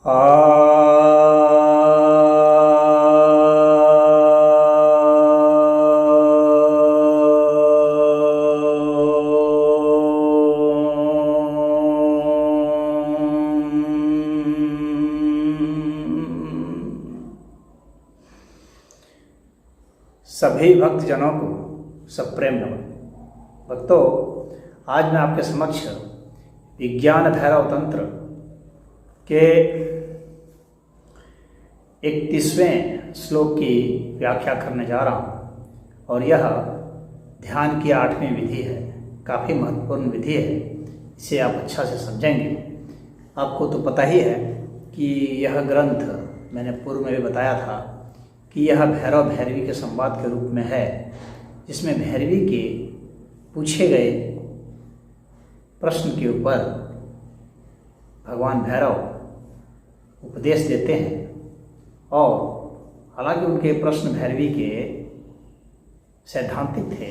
आ सभी भक्तजनों को सप्रेम नमन। भक्तों, आज मैं आपके समक्ष विज्ञान भैरव तंत्र के 31वें श्लोक की व्याख्या करने जा रहा हूँ और यह ध्यान की 8वीं विधि है। काफ़ी महत्वपूर्ण विधि है, इसे आप अच्छा से समझेंगे। आपको तो पता ही है कि यह ग्रंथ मैंने पूर्व में भी बताया था कि यह भैरव भैरवी के संवाद के रूप में है, जिसमें भैरवी के पूछे गए प्रश्न के ऊपर भगवान भैरव उपदेश देते हैं। और हालांकि उनके प्रश्न भैरवी के सैद्धांतिक थे,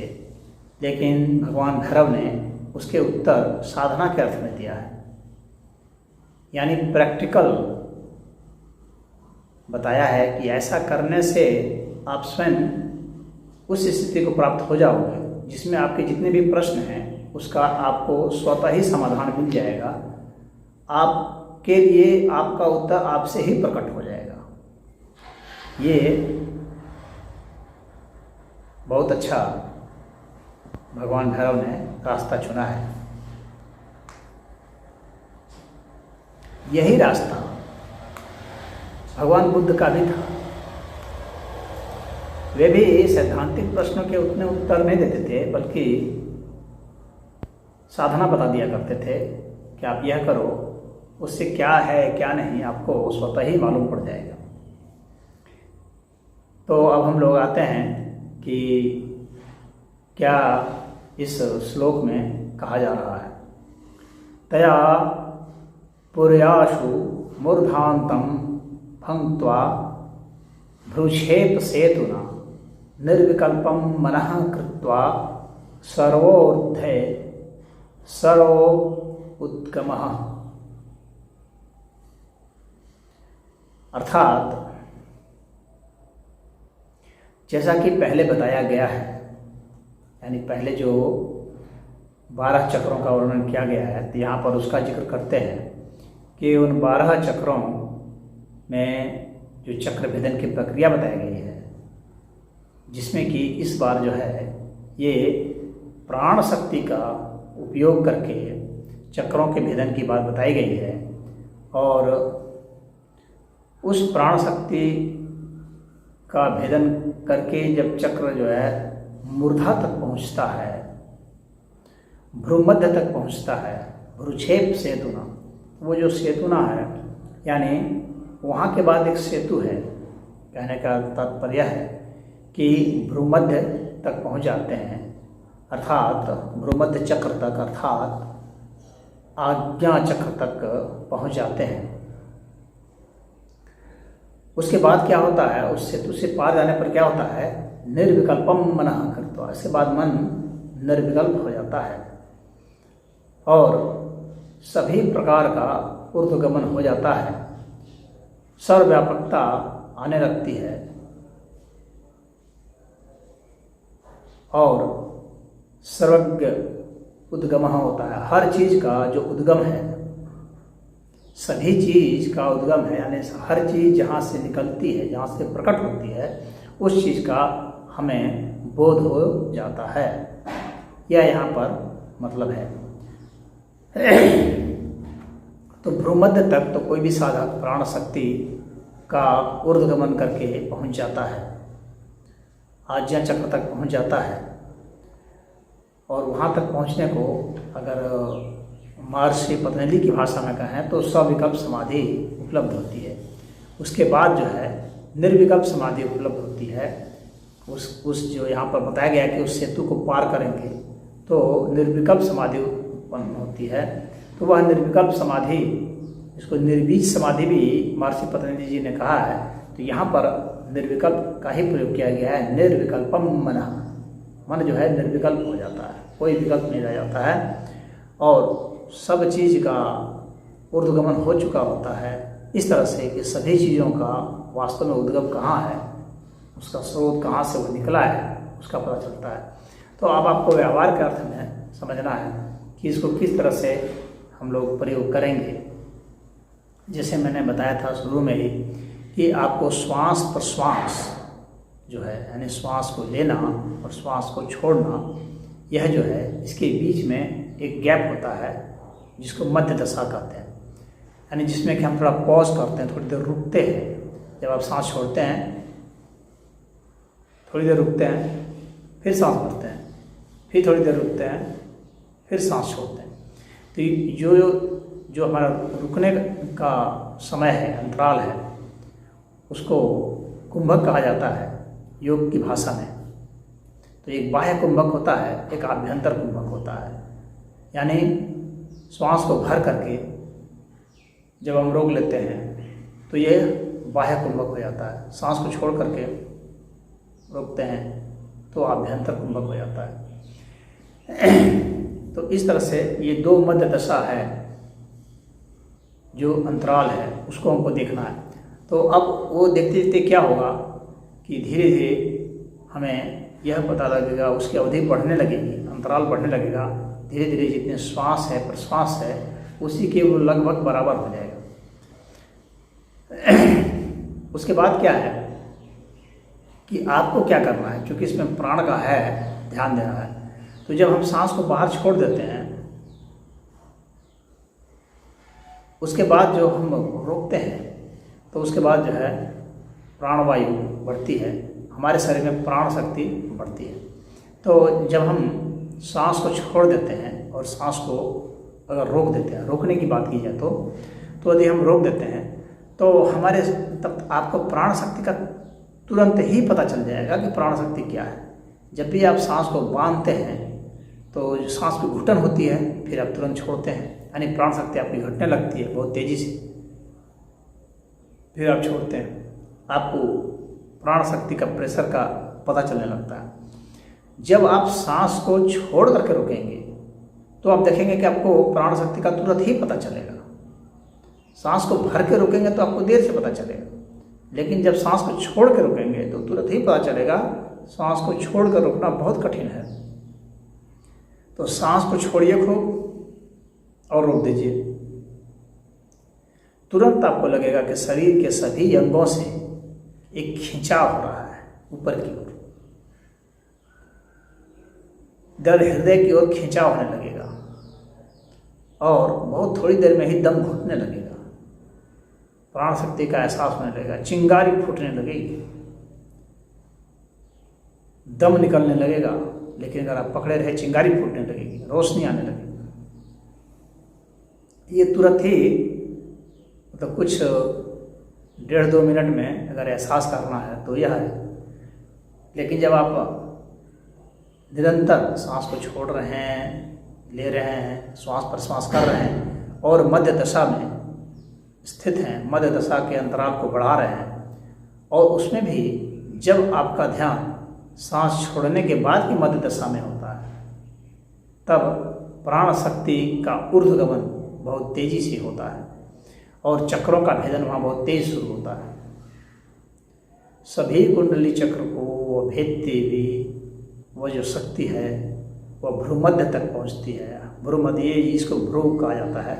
लेकिन भगवान भैरव ने उसके उत्तर साधना के अर्थ में दिया है, यानी प्रैक्टिकल बताया है कि ऐसा करने से आप स्वयं उस स्थिति को प्राप्त हो जाओगे जिसमें आपके जितने भी प्रश्न हैं उसका आपको स्वतः ही समाधान मिल जाएगा। आपके लिए आपका उत्तर आपसे ही प्रकट हो जाएगा। ये बहुत अच्छा भगवान भैरव ने रास्ता चुना है। यही रास्ता भगवान बुद्ध का भी था। वे भी सैद्धांतिक प्रश्नों के उतने उत्तर नहीं देते थे, बल्कि साधना बता दिया करते थे कि आप यह करो, उससे क्या है क्या नहीं आपको स्वतः ही मालूम पड़ जाएगा। तो अब हम लोग आते हैं कि क्या इस श्लोक में कहा जा रहा है। तया पुर्याशु मूर्धान्तं भंक्त्वा भ्रूक्षेप सेतुना निर्विकल्पं मनः कृत्वा सर्वोर्ध्वे सर्वोत्तमः। अर्थात जैसा कि पहले बताया गया है, यानी पहले जो 12 चक्रों का वर्णन किया गया है, तो यहाँ पर उसका जिक्र करते हैं कि उन 12 चक्रों में जो चक्र भेदन की प्रक्रिया बताई गई है, जिसमें कि इस बार जो है ये प्राण शक्ति का उपयोग करके चक्रों के भेदन की बात बताई गई है। और उस प्राण शक्ति का भेदन करके जब चक्र जो है मूर्धा तक पहुंचता है, भ्रूमध्य तक पहुंचता है, भ्रूक्षेप सेतुना, वो जो सेतुना है यानी वहाँ के बाद एक सेतु है। कहने का तात्पर्य है कि भ्रूमध्य तक पहुँच जाते हैं, अर्थात भ्रूमध्य चक्र तक, अर्थात आज्ञा चक्र तक पहुँच जाते हैं। उसके बाद क्या होता है, उस सेतु से पार जाने पर क्या होता है, निर्विकल्पम मनः कृत्वा, इसके बाद मन निर्विकल्प हो जाता है और सभी प्रकार का ऊर्ध्वगमन हो जाता है। सर्वव्यापकता आने लगती है और सर्वज्ञ उद्गम होता है। हर चीज़ का जो उद्गम है, सभी चीज़ का उद्गम है, यानी हर चीज़ जहाँ से निकलती है, जहाँ से प्रकट होती है, उस चीज़ का हमें बोध हो जाता है। यह यहाँ पर मतलब है। तो भ्रूमध्य तक तो कोई भी साधक प्राण शक्ति का ऊर्ध्वगमन करके पहुंच जाता है, आज्ञा चक्र तक पहुंच जाता है। और वहां तक पहुंचने को अगर महर्षि पतंजलि की भाषा में कहें तो सविकल्प समाधि उपलब्ध होती है। उसके बाद जो है निर्विकल्प समाधि उपलब्ध होती है। उस जो यहाँ पर बताया गया कि उस सेतु को पार करेंगे तो निर्विकल्प समाधि उत्पन्न होती है। तो वह निर्विकल्प समाधि, इसको निर्बीज समाधि भी महर्षि पतंजलि जी ने कहा है। तो यहाँ पर निर्विकल्प का ही प्रयोग किया गया है। निर्विकल्पम मनः, मन जो है निर्विकल्प हो जाता है, कोई विकल्प नहीं रह जाता है और सब चीज़ का ऊर्ध्वगमन हो चुका होता है। इस तरह से कि सभी चीज़ों का वास्तव में उद्गम कहाँ है, उसका स्रोत कहाँ से वो निकला है, उसका पता चलता है। तो अब आपको व्यवहार के अर्थ में समझना है कि इसको किस तरह से हम लोग प्रयोग करेंगे। जैसे मैंने बताया था शुरू में ही कि आपको श्वास प्रश्वास जो है, यानी श्वास को लेना और श्वास को छोड़ना, यह जो है इसके बीच में एक गैप होता है जिसको मध्य दशा कहते हैं। यानी जिसमें कि हम थोड़ा पॉज करते हैं, थोड़ी देर रुकते हैं। जब आप सांस छोड़ते हैं थोड़ी देर रुकते हैं, फिर सांस भरते हैं, फिर थोड़ी देर रुकते हैं, फिर सांस छोड़ते हैं। तो जो हमारा रुकने का समय है, अंतराल है, उसको कुंभक कहा जाता है योग की भाषा में। तो एक बाह्य कुंभक होता है, एक आभ्यंतर कुंभक होता है। यानी श्वास को भर करके जब हम रोक लेते हैं तो ये बाह्य कुंभक हो जाता है। सांस को छोड़ करके रोकते हैं तो आभ्यंतर कुंभक हो जाता है। तो इस तरह से ये दो मध्य दशा है, जो अंतराल है, उसको हमको देखना है। तो अब वो देखते देखते क्या होगा कि धीरे धीरे हमें यह पता लगेगा, उसकी अवधि बढ़ने लगेगी, अंतराल बढ़ने लगेगा। धीरे धीरे जितने श्वास है प्रश्वास है उसी के वो लगभग बराबर हो जाएगा। उसके बाद क्या है कि आपको क्या करना है, क्योंकि इसमें प्राण का है, ध्यान देना है। तो जब हम सांस को बाहर छोड़ देते हैं उसके बाद जो हम रोकते हैं तो उसके बाद जो है प्राणवायु बढ़ती है, हमारे शरीर में प्राण शक्ति बढ़ती है। तो जब हम सांस को छोड़ देते हैं और सांस को अगर रोक देते हैं, रोकने की बात की जाए तो यदि हम रोक देते हैं तो हमारे तब आपको प्राण शक्ति का तुरंत ही पता चल जाएगा कि प्राण शक्ति क्या है। जब भी आप सांस को बांधते हैं तो जो सांस की घुटन होती है, फिर आप तुरंत छोड़ते हैं, यानी प्राण शक्ति आपकी घटने लगती है बहुत तेज़ी से, फिर आप छोड़ते हैं, आपको प्राण शक्ति का प्रेशर का पता चलने लगता है। जब आप सांस को छोड़ करके रुकेंगे तो आप देखेंगे कि आपको प्राण शक्ति का तुरंत ही पता चलेगा। सांस को भर के रुकेंगे तो आपको देर से पता चलेगा, लेकिन जब सांस को छोड़ के रुकेंगे तो तुरंत ही पता चलेगा। सांस को छोड़ कर रुकना बहुत कठिन है। तो सांस को छोड़िए खूब और रोक दीजिए। तुरंत आपको लगेगा कि शरीर के सभी अंगों से एक खिंचाव हो रहा है ऊपर की ओर, हृदय की ओर खिंचाव होने लगेगा और बहुत थोड़ी देर में ही दम घुटने लगेगा, प्राण शक्ति का एहसास होने लगेगा, चिंगारी फूटने लगेगी, दम निकलने लगेगा। लेकिन अगर आप पकड़े रहे चिंगारी फूटने लगेगी, रोशनी आने लगेगी। ये तुरंत ही मतलब कुछ 1.5-2 मिनट में अगर एहसास करना है तो यह है। लेकिन जब आप निरंतर सांस को छोड़ रहे हैं, ले रहे हैं, श्वास प्रश्वास कर रहे हैं और मध्य दशा में स्थित हैं, मध्य दशा के अंतराल को बढ़ा रहे हैं, और उसमें भी जब आपका ध्यान सांस छोड़ने के बाद की मध्य दशा में होता है, तब प्राण शक्ति का ऊर्ध्वगमन बहुत तेज़ी से होता है और चक्रों का भेदन वहाँ बहुत तेज शुरू होता है। सभी कुंडली चक्र को वो भेदते हुए वह जो शक्ति है वह भ्रूमध्य तक पहुँचती है। भ्रूमध्य, ये इसको भ्रू कहा जाता है,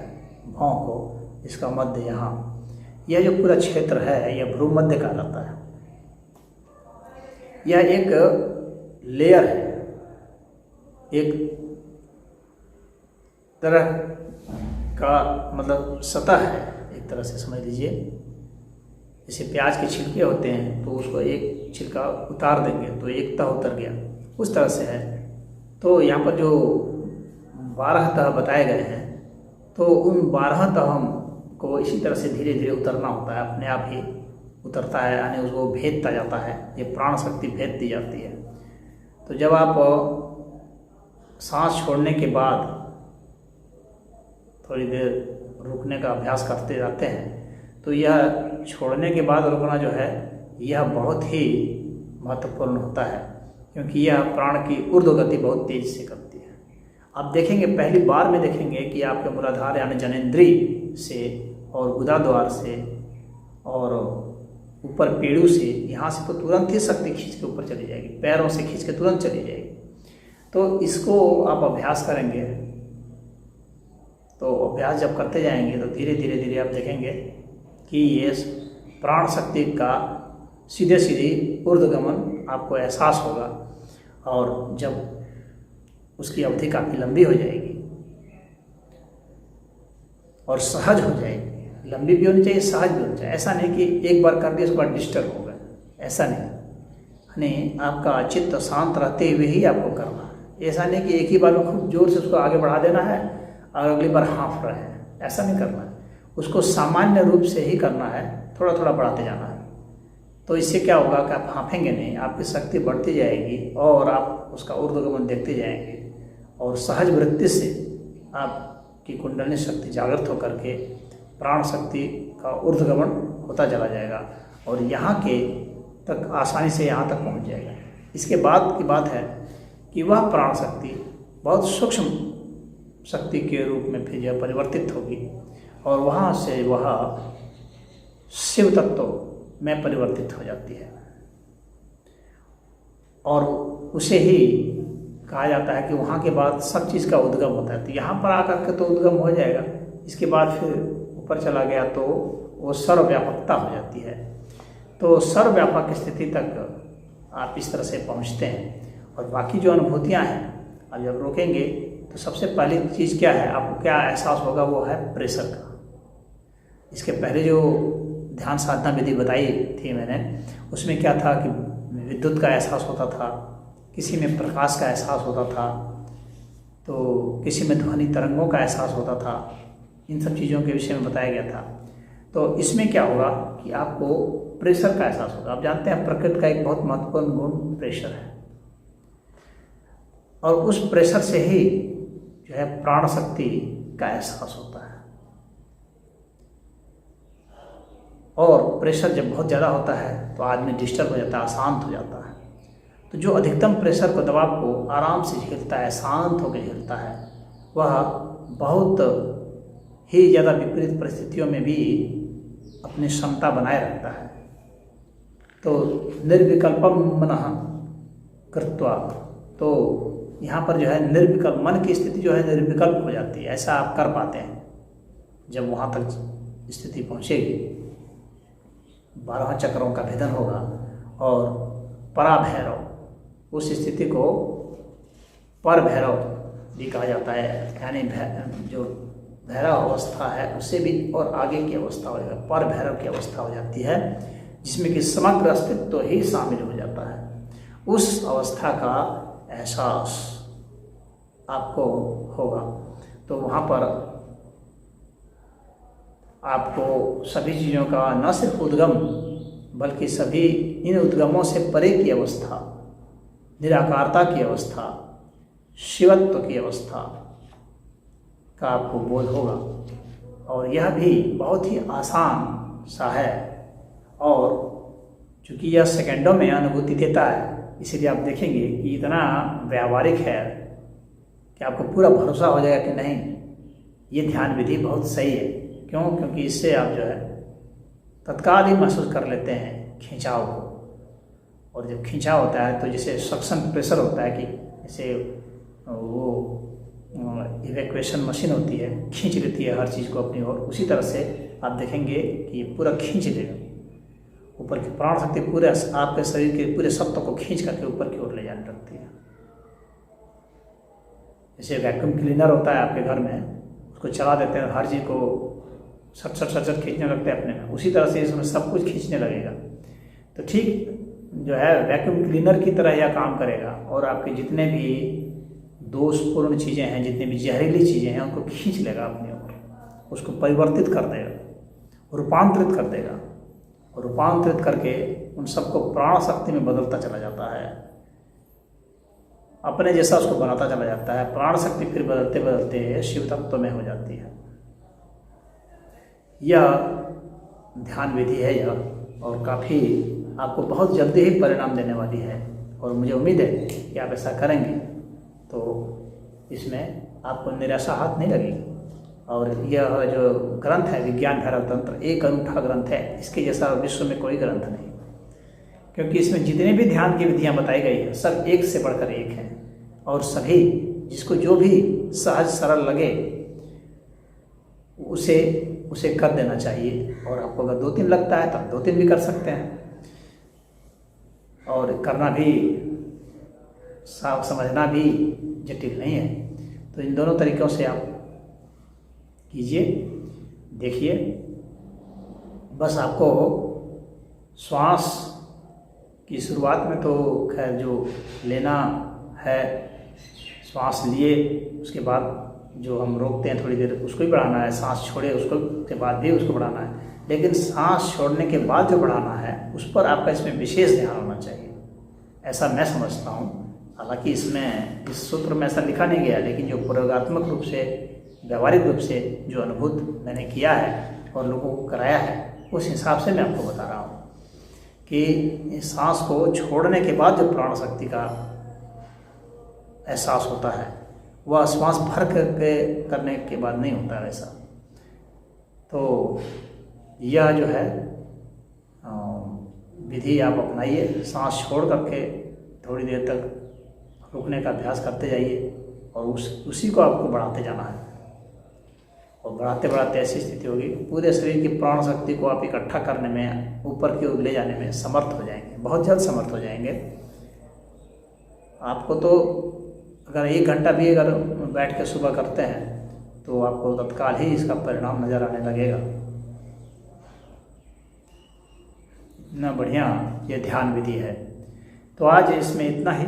भौं को, इसका मध्य यहाँ, यह जो पूरा क्षेत्र है यह भ्रूमध्य कहा जाता है। यह एक लेयर है, एक तरह का मतलब सतह है, एक तरह से समझ लीजिए। जैसे प्याज के छिलके होते हैं तो उसको एक छिलका उतार देंगे तो एक तह उतर गया, उस तरह से है। तो यहाँ पर जो 12 तह बताए गए हैं तो उन 12 तहों को इसी तरह से धीरे धीरे उतरना होता है, अपने आप ही उतरता है, यानी उसको भेदता जाता है। ये प्राण शक्ति भेद दी जाती है। तो जब आप सांस छोड़ने के बाद थोड़ी देर रुकने का अभ्यास करते जाते हैं तो यह छोड़ने के बाद रुकना जो है यह बहुत ही महत्वपूर्ण होता है, क्योंकि यह प्राण की ऊर्ध्व गति बहुत तेज से करती है। आप देखेंगे, पहली बार में देखेंगे कि आपके मूलाधार यानी जनेंद्रिय से और गुदा द्वार से और ऊपर पेड़ों से, यहाँ से तो तुरंत ही शक्ति खींच के ऊपर चली जाएगी, पैरों से खींच के तुरंत चली जाएगी। तो इसको आप अभ्यास करेंगे, तो अभ्यास जब करते जाएंगे तो धीरे धीरे धीरे आप देखेंगे कि ये प्राण शक्ति का सीधे सीधे ऊर्ध्वगमन आपको एहसास होगा। और जब उसकी अवधि काफ़ी लंबी हो जाएगी और सहज हो जाएगी, लंबी भी होनी चाहिए, सहज भी होनी चाहिए। ऐसा नहीं कि एक बार कर दिया उसके बाद डिस्टर्ब हो गए, ऐसा नहीं आपका चित्त शांत रहते हुए ही आपको करना है। ऐसा नहीं कि एक ही बार में खूब जोर से उसको आगे बढ़ा देना है और अगली बार हाँफ रहे हैं, ऐसा नहीं करना है। उसको सामान्य रूप से ही करना है, थोड़ा थोड़ा बढ़ाते जाना है। तो इससे क्या होगा कि आप हाँफेंगे नहीं, आपकी शक्ति बढ़ती जाएगी और आप उसका ऊर्ध्वगमन देखते जाएंगे और सहज वृत्ति से आपकी कुंडलिनी शक्ति जागृत होकर के प्राण शक्ति का ऊर्ध्वगमन होता चला जाएगा और यहाँ के तक आसानी से यहाँ तक पहुँच जाएगा। इसके बाद की बात है कि वह प्राण शक्ति बहुत सूक्ष्म शक्ति के रूप में फिर यह परिवर्तित होगी और वहाँ से वह शिव तत्व में परिवर्तित हो जाती है और उसे ही कहा जाता है कि वहाँ के बाद सब चीज़ का उद्गम होता है। तो यहाँ पर आकर के तो उद्गम हो जाएगा, इसके बाद फिर ऊपर चला गया तो वो सर्वव्यापकता हो जाती है। तो सर्वव्यापक स्थिति तक आप इस तरह से पहुँचते हैं और बाकी जो अनुभूतियाँ हैं अब जब रोकेंगे तो सबसे पहली चीज़ क्या है, आपको क्या एहसास होगा, वो है प्रेशर का। इसके पहले जो ध्यान साधना विधि बताई थी मैंने, उसमें क्या था कि विद्युत का एहसास होता था, किसी में प्रकाश का एहसास होता था, तो किसी में ध्वनि तरंगों का एहसास होता था। इन सब चीज़ों के विषय में बताया गया था। तो इसमें क्या होगा कि आपको प्रेशर का एहसास होगा। आप जानते हैं प्रकृति का एक बहुत महत्वपूर्ण गुण प्रेशर है और उस प्रेशर से ही जो है प्राण शक्ति का एहसास होता है। और प्रेशर जब बहुत ज़्यादा होता है तो आदमी डिस्टर्ब हो जाता है, अशांत हो जाता है। तो जो अधिकतम प्रेशर को, दबाव को आराम से झेलता है, शांत होकर झेलता है, वह बहुत ही ज़्यादा विपरीत परिस्थितियों में भी अपनी क्षमता बनाए रखता है। तो निर्विकल्पम मनः कृत्वा, तो यहाँ पर जो है निर्विकल्प मन की स्थिति जो है निर्विकल्प हो जाती है। ऐसा आप कर पाते हैं जब वहाँ तक स्थिति पहुँचेगी, 12 चक्रों का भेदन होगा और पराभैरव, उस स्थिति को पर भैरव भी कहा जाता है। यानी जो भैरव अवस्था है उससे भी और आगे की अवस्था हो जाएगी, पर भैरव की अवस्था हो जाती है, जिसमें कि समग्र अस्तित्व ही शामिल हो जाता है। उस अवस्था का एहसास आपको होगा। तो वहाँ पर आपको सभी चीज़ों का न सिर्फ उद्गम बल्कि सभी इन उद्गमों से परे की अवस्था, निराकारता की अवस्था, शिवत्व की अवस्था का आपको बोध होगा। और यह भी बहुत ही आसान सा है और चूँकि यह सेकंडों में अनुभूति देता है, इसलिए आप देखेंगे कि इतना व्यावहारिक है कि आपको पूरा भरोसा हो जाएगा कि नहीं, ये ध्यान विधि बहुत सही है। क्यों? क्योंकि इससे आप जो है तत्काल ही महसूस कर लेते हैं खिंचाव को। और जब खिंचाव होता है तो जैसे सक्शन प्रेशर होता है कि जैसे वो इवैक्यूएशन मशीन होती है, खींच लेती है हर चीज़ को अपनी ओर, उसी तरह से आप देखेंगे कि ये पूरा खींच लेगा। ऊपर की प्राण शक्ति पूरे आपके शरीर के पूरे सत्व को खींच करके ऊपर की ओर ले जाने लगती है। जैसे वैक्यूम क्लीनर होता है आपके घर में, उसको चला देते हैं, हर चीज़ को सट सट सट सट खींचने लगते हैं अपने में, उसी तरह से इसमें सब कुछ खींचने लगेगा। तो ठीक जो है वैक्यूम क्लीनर की तरह यह काम करेगा और आपके जितने भी दोषपूर्ण चीज़ें हैं, जितनी भी जहरीली चीज़ें हैं, उनको खींच लेगा अपनी ओर, उसको परिवर्तित कर देगा, रूपांतरित कर देगा और रूपांतरित करके उन सबको प्राण शक्ति में बदलता चला जाता है, अपने जैसा उसको बनाता चला जाता है। प्राण शक्ति फिर बदलते बदलते शिव तत्व में हो जाती है। यह ध्यान विधि है यह, और काफ़ी आपको बहुत जल्दी ही परिणाम देने वाली है। और मुझे उम्मीद है कि आप ऐसा करेंगे तो इसमें आपको निराशा हाथ नहीं लगेगी। और यह जो ग्रंथ है विज्ञान भैरव तंत्र एक अनूठा ग्रंथ है, इसके जैसा विश्व में कोई ग्रंथ नहीं, क्योंकि इसमें जितने भी ध्यान की विधियाँ बताई गई हैं सब एक से बढ़कर एक हैं, और सभी जिसको जो भी सहज सरल लगे उसे कर देना चाहिए। और आपको अगर 2-3 लगता है तब 2-3 भी कर सकते हैं, और करना भी साफ समझना भी जटिल नहीं है। तो इन दोनों तरीक़ों से आप कीजिए, देखिए। बस आपको श्वास की शुरुआत में तो खैर जो लेना है, श्वास लिए उसके बाद जो हम रोकते हैं थोड़ी देर उसको ही बढ़ाना है, सांस छोड़े उसको के बाद भी उसको बढ़ाना है, लेकिन सांस छोड़ने के बाद जो बढ़ाना है उस पर आपका इसमें विशेष ध्यान होना चाहिए, ऐसा मैं समझता हूँ। हालांकि इसमें इस सूत्र में ऐसा लिखा नहीं गया, लेकिन जो प्रयोगात्मक रूप से व्यावहारिक रूप से जो अनुभूत मैंने किया है और लोगों को कराया है उस हिसाब से मैं आपको बता रहा हूँ कि सांस को छोड़ने के बाद जो प्राण शक्ति का एहसास होता है वह श्वास भर करने के बाद नहीं होता है वैसा। तो यह जो है विधि आप अपनाइए, सांस छोड़ करके थोड़ी देर तक रुकने का अभ्यास करते जाइए, और उसी को आपको बढ़ाते जाना है, और बढ़ाते बढ़ाते ऐसी स्थिति होगी पूरे शरीर की प्राण शक्ति को आप इकट्ठा करने में, ऊपर की ओर ले जाने में समर्थ हो जाएंगे, बहुत जल्द समर्थ हो जाएंगे। आपको तो अगर 1 घंटा भी अगर बैठ के सुबह करते हैं तो आपको तत्काल ही इसका परिणाम नज़र आने लगेगा। इतना बढ़िया ये ध्यान विधि है। तो आज इसमें इतना ही।